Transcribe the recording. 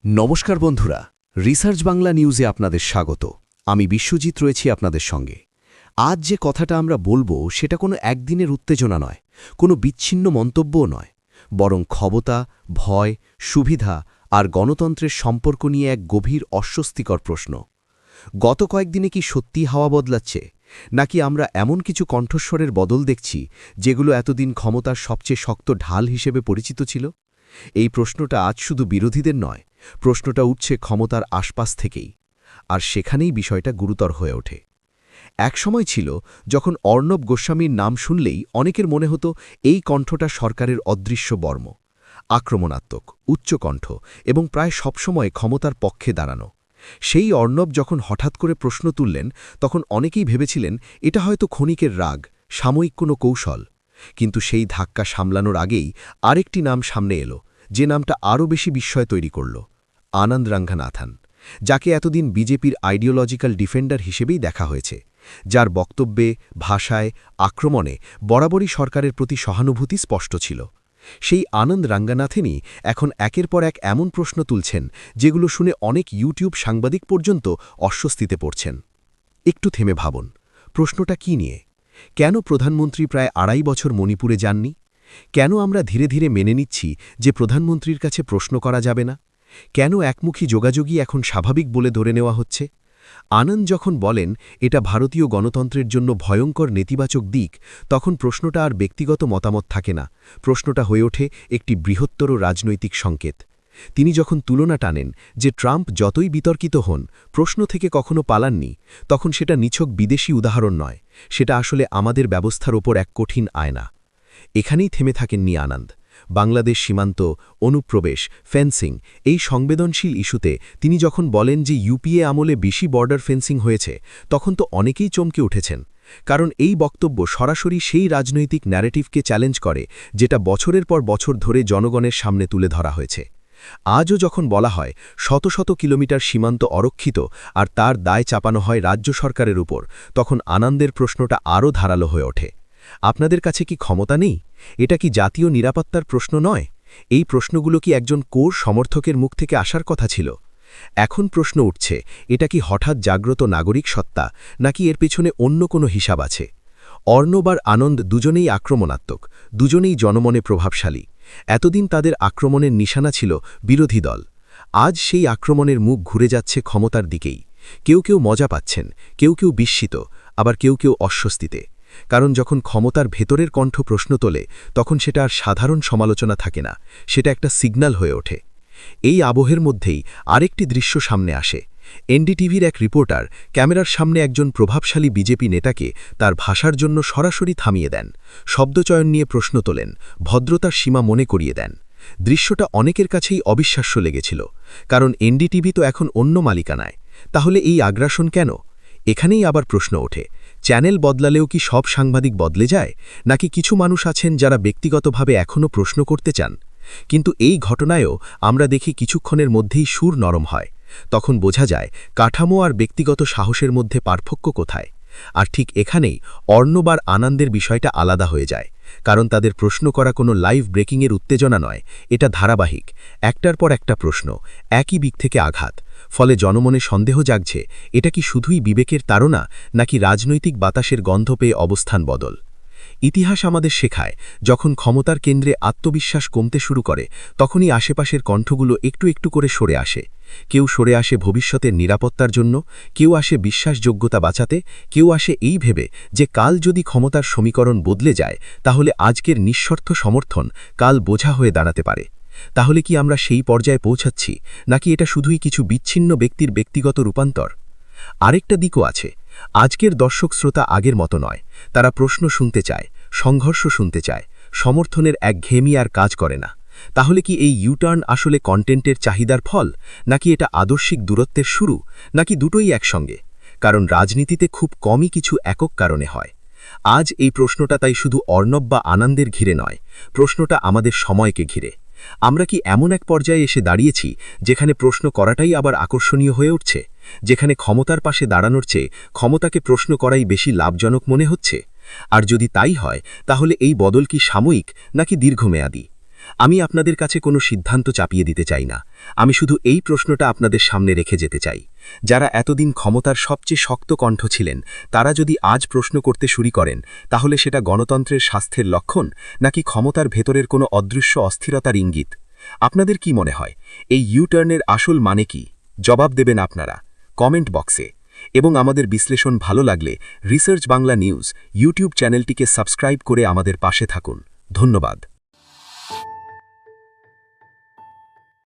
নমস্কার বন্ধুরা, রিসার্চ বাংলা নিউজে আপনাদের স্বাগত। আমি বিশ্বজিৎ রয়েছি আপনাদের সঙ্গে। আজ যে কথাটা আমরা বলবো সেটা কোনো একদিনের উত্তেজনা নয়, কোনো বিচ্ছিন্ন মন্তব্যও নয়, বরং ক্ষমতা, ভয়, সুবিধা আর গণতন্ত্রের সম্পর্ক নিয়ে এক গভীর অস্বস্তিকর প্রশ্ন। গত কয়েকদিনে কি সত্যি হাওয়া বদলাচ্ছে, নাকি আমরা এমন কিছু কণ্ঠস্বরের বদল দেখছি যেগুলো এতদিন ক্ষমতার সবচেয়ে শক্ত ঢাল হিসেবে পরিচিত ছিল? এই প্রশ্নটা আজ শুধু বিরোধীদের নয়, প্রশ্নটা উঠছে ক্ষমতার আশপাশ থেকেই। আর সেখানেই বিষয়টা গুরুতর হয়ে ওঠে। এক সময় ছিল যখন অর্ণব গোস্বামীর নাম শুনলেই অনেকের মনে হতো এই কণ্ঠটা সরকারের অদৃশ্য বর্ম, আক্রমণাত্মক, উচ্চকণ্ঠ এবং প্রায় সবসময় ক্ষমতার পক্ষে দাঁড়ানো। সেই অর্ণব যখন হঠাৎ করে প্রশ্ন তুললেন, তখন অনেকেই ভেবেছিলেন এটা হয়তো ক্ষণিকের রাগ, সাময়িক কোনো কৌশল। কিন্তু সেই ধাক্কা সামলানোর আগেই আরেকটি নাম সামনে এলো, যে নামটা আরও বেশি বিস্ময় তৈরি করল, আনন্দ রঙ্গনাথন, যাকে এতদিন বিজেপির আইডিওলজিক্যাল ডিফেন্ডার হিসেবেই দেখা হয়েছে, যার বক্তব্যে, ভাষায়, আক্রমণে বরাবরই সরকারের প্রতি সহানুভূতি স্পষ্ট ছিল। সেই আনন্দ রঙ্গনাথনই এখন একের পর এক এমন প্রশ্ন তুলছেন যেগুলো শুনে অনেক ইউটিউব সাংবাদিক পর্যন্ত অস্বস্তিতে পড়ছেন। একটু থেমে ভাবুন, প্রশ্নটা কি নিয়ে? কেন প্রধানমন্ত্রী প্রায় ২.৫ বছর মণিপুরে যাননি? কেন আমরা ধীরে ধীরে মেনে নিচ্ছি যে প্রধানমন্ত্রীর কাছে প্রশ্ন করা যাবে না? কেন একমুখী যোগাযোগই এখন স্বাভাবিক বলে ধরে নেওয়া হচ্ছে? আনন্দ যখন বলেন এটা ভারতীয় গণতন্ত্রের জন্য ভয়ঙ্কর নেতিবাচক দিক, তখন প্রশ্নটা আর ব্যক্তিগত মতামত থাকে না, প্রশ্নটা হয়ে ওঠে একটি বৃহত্তর রাজনৈতিক সংকেত। তিনি যখন তুলনা টানেন যে ট্রাম্প যতই বিতর্কিত হন, প্রশ্ন থেকে কখনো পালাননি, তখন সেটা নিছক বিদেশি উদাহরণ নয়, সেটা আসলে আমাদের ব্যবস্থার ওপর এক কঠিন আয়না। এখানেই থেমে থাকেননি আনন্দ। বাংলাদেশ সীমান্ত, অনুপ্রবেশ, ফেন্সিং, এই সংবেদনশীল ইস্যুতে তিনি যখন বলেন যে ইউপিএ আমলে বেশি বর্ডার ফেন্সিং হয়েছে, তখন তো অনেকেই চমকে উঠেছেন। কারণ এই বক্তব্য সরাসরি সেই রাজনৈতিক ন্যারেটিভকে চ্যালেঞ্জ করে যেটা বছরের পর বছর ধরে জনগণের সামনে তুলে ধরা হয়েছে। আজও যখন বলা হয় শত শত কিলোমিটার সীমান্ত অরক্ষিত আর তার দায় চাপানো হয় রাজ্য সরকারের উপর, তখন আনন্দের প্রশ্নটা আরও ধারালো হয়ে ওঠে। আপনাদের কাছে কি ক্ষমতা নেই? এটা কি জাতীয় নিরাপত্তার প্রশ্ন নয়? এই প্রশ্নগুলো কি একজন কোর সমর্থকের মুখ থেকে আসার কথা ছিল? এখন প্রশ্ন উঠছে, এটা কি হঠাৎ জাগ্রত নাগরিক সত্তা, নাকি এর পেছনে অন্য কোনো হিসাব আছে? অর্ণব আর আনন্দ দুজনেই আক্রমণাত্মক, দুজনেই জনমনে প্রভাবশালী। এতদিন তাদের আক্রমণের নিশানা ছিল বিরোধী দল। আজ সেই আক্রমণের মুখ ঘুরে যাচ্ছে ক্ষমতার দিকেই। কেউ কেউ মজা পাচ্ছেন, কেউ কেউ বিস্মিত, আবার কেউ কেউ অস্বস্তিতে। কারণ যখন ক্ষমতার ভেতরের কণ্ঠ প্রশ্ন তোলে, তখন সেটা আর সাধারণ সমালোচনা থাকে না, সেটা একটা সিগন্যাল হয়ে ওঠে। এই আবহের মধ্যেই আরেকটি দৃশ্য সামনে আসে। এনডিটিভির এক রিপোর্টার ক্যামেরার সামনে একজন প্রভাবশালী বিজেপি নেতাকে তার ভাষার জন্য সরাসরি থামিয়ে দেন, শব্দচয়ন নিয়ে প্রশ্ন তোলেন, ভদ্রতার সীমা মনে করিয়ে দেন। দৃশ্যটা অনেকের কাছেই অবিশ্বাস্য লেগেছিল, কারণ এনডিটিভি তো এখন অন্য মালিকানায়। তাহলে এই আগ্রাসন কেন? এখানেই আবার প্রশ্ন ওঠে, চ্যানেল বদলালেও কি সব সাংবাদিক বদলে যায়, নাকি কিছু মানুষ আছেন যারা ব্যক্তিগতভাবে এখনও প্রশ্ন করতে চান? কিন্তু এই ঘটনায়ও আমরা দেখি কিছুক্ষণের মধ্যেই সুর নরম হয়। তখন বোঝা যায় কাঠামো আর ব্যক্তিগত সাহসের মধ্যে পার্থক্য কোথায়। আর ঠিক এখানেই অর্ণব আর আনন্দের বিষয়টা আলাদা হয়ে যায়, কারণ তাদের প্রশ্ন করা কোনো লাইভ ব্রেকিংয়ের উত্তেজনা নয়, এটা ধারাবাহিক, একটার পর একটা প্রশ্ন, একই দিক থেকে আঘাত। ফলে জনমনে সন্দেহ জাগছে, এটা কি শুধুই বিবেকের তাড়না, নাকি রাজনৈতিক বাতাসের গন্ধ পেয়ে অবস্থান বদল? ইতিহাস আমাদের শেখায়, যখন ক্ষমতার কেন্দ্রে আত্মবিশ্বাস কমতে শুরু করে, তখনই আশেপাশের কণ্ঠগুলো একটু একটু করে সরে আসে। কেউ সরে আসে ভবিষ্যতের নিরাপত্তার জন্য, কেউ আসে বিশ্বাসযোগ্যতা বাঁচাতে, কেউ আসে এই ভেবে যে কাল যদি ক্ষমতার সমীকরণ বদলে যায়, তাহলে আজকের নিঃশর্ত সমর্থন কাল বোঝা হয়ে দাঁড়াতে পারে। তাহলে কি আমরা সেই পর্যায়ে পৌঁছাচ্ছি, নাকি এটা শুধুই কিছু বিচ্ছিন্ন ব্যক্তির ব্যক্তিগত রূপান্তর? আরেকটা দিকও আছে, আজকের দর্শক শ্রোতা আগের মতো নয়। তারা প্রশ্ন শুনতে চায়, সংঘর্ষ শুনতে চায়, সমর্থনের একঘেয়েমি আর কাজ করে না। তাহলে কি এই ইউটার্ন আসলে কন্টেন্টের চাহিদার ফল, নাকি এটা আদর্শিক দূরত্বের শুরু, নাকি দুটোই একসঙ্গে? কারণ রাজনীতিতে খুব কমই কিছু একক কারণে হয়। আজ এই প্রশ্নটা তাই শুধু অর্ণব বা আনন্দের ঘিরে নয়, প্রশ্নটা আমাদের সময়কে ঘিরে। আমরা কি এমন এক পর্যায়ে এসে দাঁড়িয়েছি যেখানে প্রশ্ন করাটাই আবার আকর্ষণীয় হয়ে উঠছে, যেখানে ক্ষমতার পাশে দাঁড়ানোর চেয়ে ক্ষমতাকে প্রশ্ন করাই বেশি লাভজনক মনে হচ্ছে? আর যদি তাই হয়, তাহলে এই বদল কি সাময়িক নাকি দীর্ঘমেয়াদী? আমি আপনাদের কাছে কোনো সিদ্ধান্ত চাপিয়ে দিতে চাই না। আমি শুধু এই প্রশ্নটা আপনাদের সামনে রেখে যেতে চাই। যারা এতদিন ক্ষমতার সবচেয়ে শক্ত কণ্ঠ ছিলেন, তারা যদি আজ প্রশ্ন করতে শুরু করেন, তাহলে সেটা গণতন্ত্রের স্বাস্থ্যের লক্ষণ নাকি ক্ষমতার ভেতরের কোনো অদৃশ্য অস্থিরতার ইঙ্গিত? আপনাদের কি মনে হয়, এই ইউ-টার্নের আসল মানে কি? জবাব দেবেন আপনারা কমেন্ট বক্সে। এবং আমাদের বিশ্লেষণ ভালো লাগলে রিসার্চ বাংলা নিউজ ইউটিউব চ্যানেলটিকে সাবস্ক্রাইব করে আমাদের পাশে থাকুন। ধন্যবাদ।